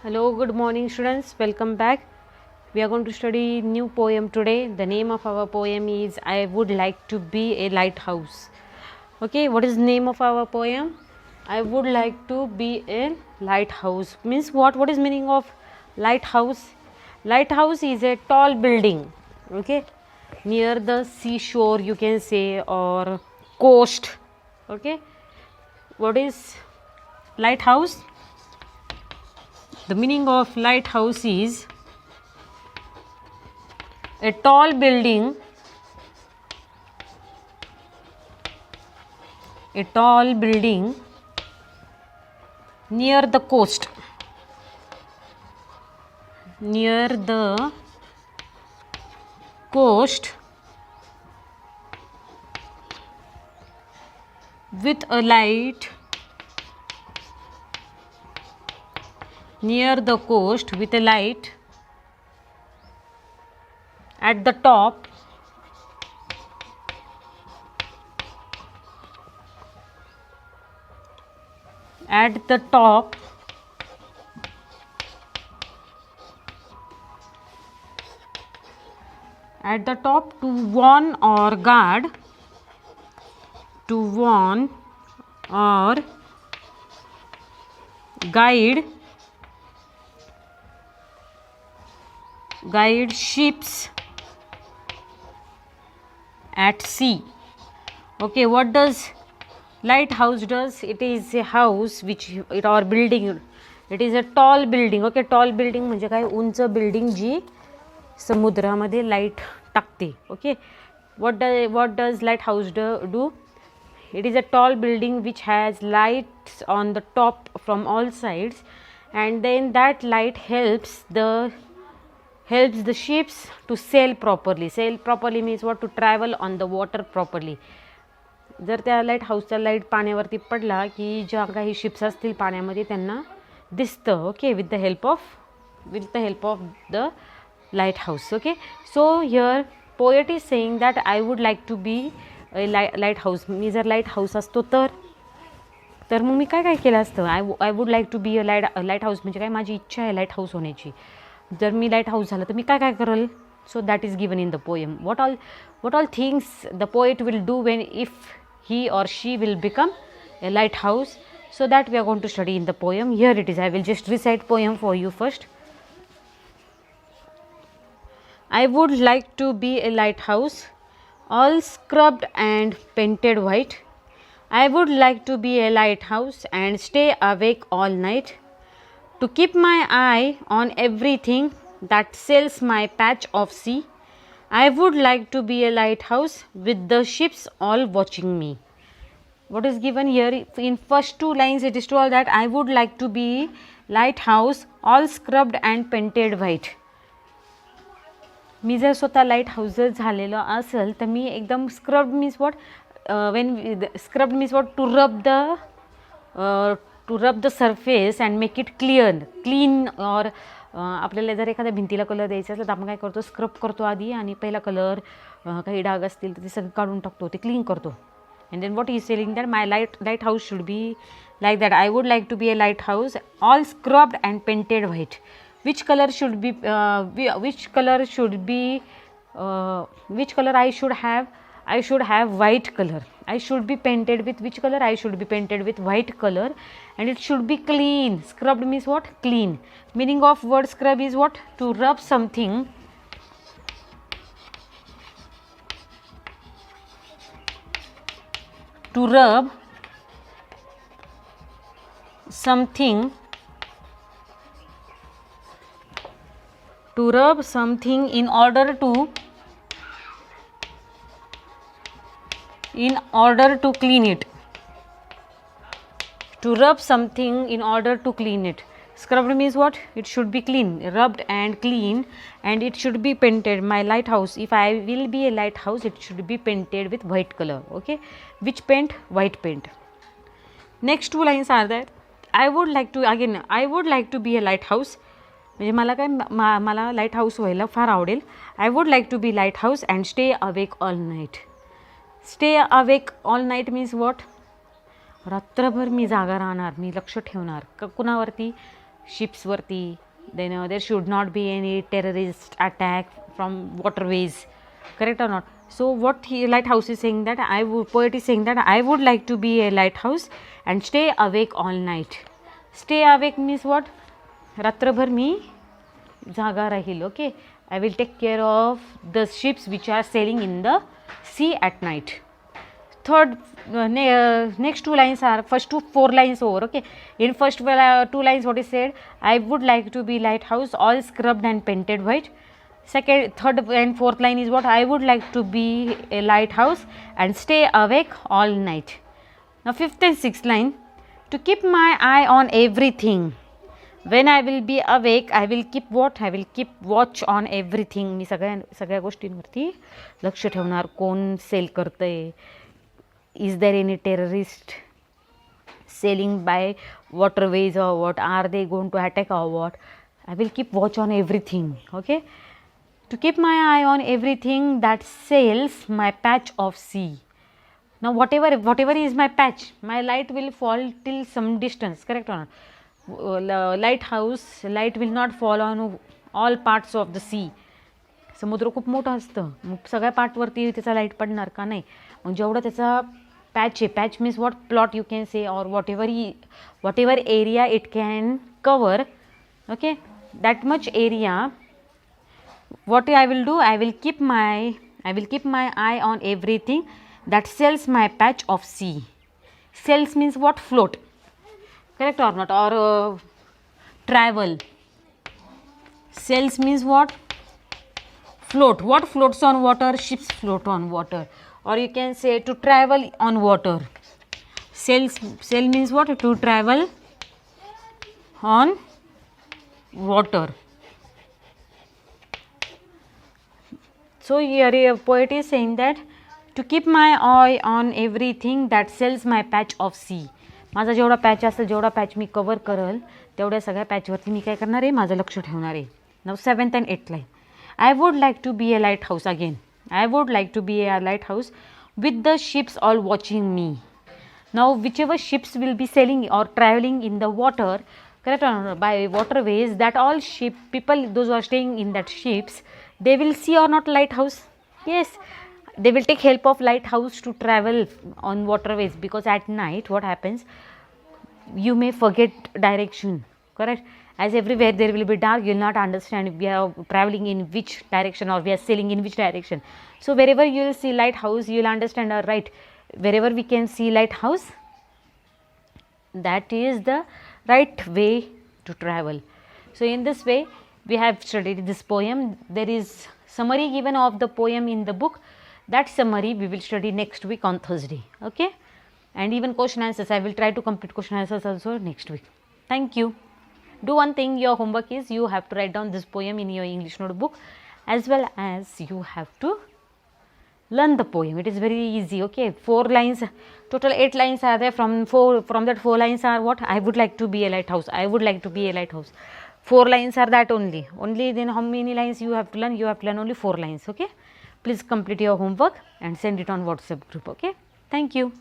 Hello, good morning students. Welcome back. We are going to study new poem today. The name of our poem is I would like to be a lighthouse. Okay, what is the name of our poem? I would like to be a lighthouse. Means what? What is meaning of lighthouse? Lighthouse is a tall building. Okay, near the seashore you can say, or coast. Okay, what is lighthouse? The meaning of lighthouse is a tall building, near the coast, with a light, at the top, to warn or guide ships at sea. Okay, what does lighthouse does? It is a house which it or building. It is a tall building. Okay, tall building म्हणजे काय, उंच building जी समुद्रामध्ये light टाकते. Okay, what does lighthouse do? It is a tall building which has lights on the top from all sides, and then that light helps the ships to sail properly. Sail properly means what? To travel on the water properly. जर त्या light हाऊसचा light पाण्यावरती पडला की ज्या काही ships असतील पाण्यामध्ये त्यांना दिसतं. Okay, with the help of the lighthouse. Okay, so here poet is saying that I would like to be lighthouse. मी जर लाईट हाऊस असतो तर मग मी काय केलं असतं. I would like to be a lighthouse म्हणजे काय, माझी इच्छा आहे लाईट हाऊस होण्याची. जर मी लाईट हाऊस झालं तर मी काय करेल. So that is given in the poem. what all things the poet will do when if he or she will become a lighthouse. So that we are going to study in the poem. Here it is. I will just recite poem for you first. I would like to be a lighthouse, all scrubbed and painted white. I would like to be a lighthouse and stay awake all night, to keep my eye on everything that sails my patch of sea. I would like to be a lighthouse with the ships all watching me. What is given here in first two lines? It is told that I would like to be lighthouse all scrubbed and painted white. मी जर स्वतः light house जर झालेलं असेल तर मी एकदम scrubbed means what, scrubbed means what, to rub the surface and make it clean. और आपल्याला जर एखाद्या भिंतीला कलर द्यायचा असेल तर आपण काय करतो, स्क्रब करतो आधी, आणि पहिला कलर काही डाग असतील तर ते सगळं काढून टाकतो, ते क्लीन करतो. And then what is saying that my lighthouse should be like that. I would like to be a lighthouse all scrubbed and painted white. which color I should have? I should have white color. I should be painted with which color? I should be painted with white color, and it should be clean. Scrubbed means what? Clean. Meaning of word scrub is what? To rub something, to rub something in order to clean it. To rub something in order to clean it. Scrubbed means what? It should be clean, rubbed and clean, and it should be painted. My lighthouse, if I will be a lighthouse, it should be painted with white color. Okay, which paint? White paint. Next two lines are that I would like to be a lighthouse. म्हणजे मला light house व्हायला फार आवडेल. I would like to be lighthouse and stay awake all night. Stay awake all night means what? रात्रभर मी जागा राहणार, मी लक्ष ठेवणार. कुणावरती? ships varti, then there should not be any terrorist attack from waterways, correct or not? So what lighthouse is saying that poet is saying that I would like to be a lighthouse and stay awake all night. Stay awake means what? रात्रभर मी जागा राहील. Okay, I will take care of the ships which are sailing in the sea at night. Third, next two lines are first four lines over. Okay, in first two lines what is said, I would like to be lighthouse all scrubbed and painted white. Second, third and fourth line is what, I would like to be a lighthouse and stay awake all night. Now fifth and sixth line, to keep my eye on everything. When I will be awake, I will keep what? I will keep watch on everything. मी सगळ्या गोष्टींवरती लक्ष ठेवणार. कोण cell करतंय? Is there any terrorist sailing by waterways or what? Are they going to attack or what? I will keep watch on everything. Okay, to keep my eye on everything that sails my patch of sea. Now whatever is my patch, my light will fall till some distance, correct or not? Light will not fall on all parts of the sea. समुद्र खूप मोठा असतं, मग सगळ्या पार्टवरती त्याचा light पडणार का नाही? मग जेवढा त्याचा पॅच आहे, patch means what, plot you can say, और whatever area it can cover, okay, that much area, what I will do, I will keep my eye on everything that sails my patch of sea. Sails means what? Float, correct or not? Or travel. Sails means what? Float. What floats on water? Ships float on water. Or you can say to travel on water. Sail means what? To travel on water. So here a poet is saying that to keep my eye on everything that sails my patch of sea. माझा जेवढा patch असेल, जेवढा patch मी cover करल, तेवढ्या सगळ्या पॅचवरती मी काय करणार आहे? माझं लक्ष ठेवणार आहे. नाउ सेवन्थ अँड एथ line, I would like to be a lighthouse again. I would like to be a lighthouse with the ships all watching me. Now whichever ships will be sailing or traveling in the water, correct or not, by waterways, that all people, those who are staying in that ships, they will see or not lighthouse? Yes, they will take help of lighthouse to travel on waterways, because at night what happens, you may forget direction, correct? As everywhere there will be dark, you will not understand if we are traveling in which direction or we are sailing in which direction. So wherever you will see lighthouse, you will understand, right, wherever we can see lighthouse, that is the right way to travel. So in this way we have studied this poem. There is summary given of the poem in the book. That summary we will study next week on Thursday. Okay, and even question answers, I will try to complete question answers also next week. Thank you. Do one thing, your homework is you have to write down this poem in your English notebook, as well as you have to learn the poem. It is very easy. Okay, 4 lines, total 8 lines are there. From that 4 lines are what? I would like to be a lighthouse. I would like to be a lighthouse. 4 lines are that only. Then how many lines you have to learn? You have to learn only 4 lines. Okay, please complete your homework and send it on WhatsApp group. Okay, thank you.